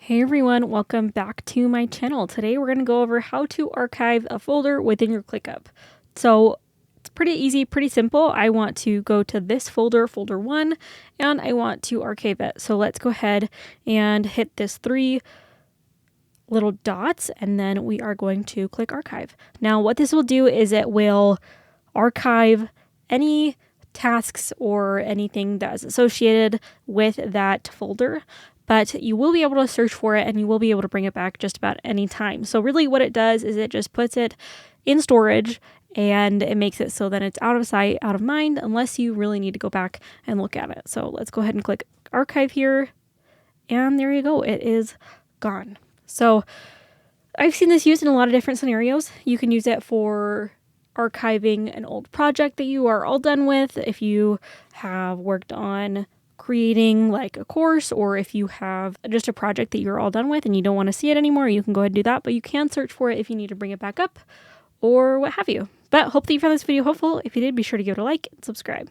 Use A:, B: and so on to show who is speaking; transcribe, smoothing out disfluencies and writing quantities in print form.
A: Hey everyone, welcome back to my channel. Today we're going to go over how to archive a folder within your Clickup. So it's pretty easy, pretty simple. I want to go to this folder, folder 1, and I want to archive it. So let's go ahead and hit this 3 little dots, and then we are going to click archive. Now what this will do is it will archive any tasks or anything that is associated with that folder, but you will be able to search for it and you will be able to bring it back just about any time. So really what it does is it just puts it in storage and it makes it so that it's out of sight, out of mind, unless you really need to go back and look at it. So let's go ahead and click archive here, and there you go, it is gone. So I've seen this used in a lot of different scenarios. You can use it for archiving an old project that you are all done with, if you have worked on creating like a course, or if you have just a project that you're all done with and you don't want to see it anymore, you can go ahead and do that, but you can search for it if you need to bring it back up or what have you. But hopefully you found this video helpful. If you did, be sure to give it a like and subscribe.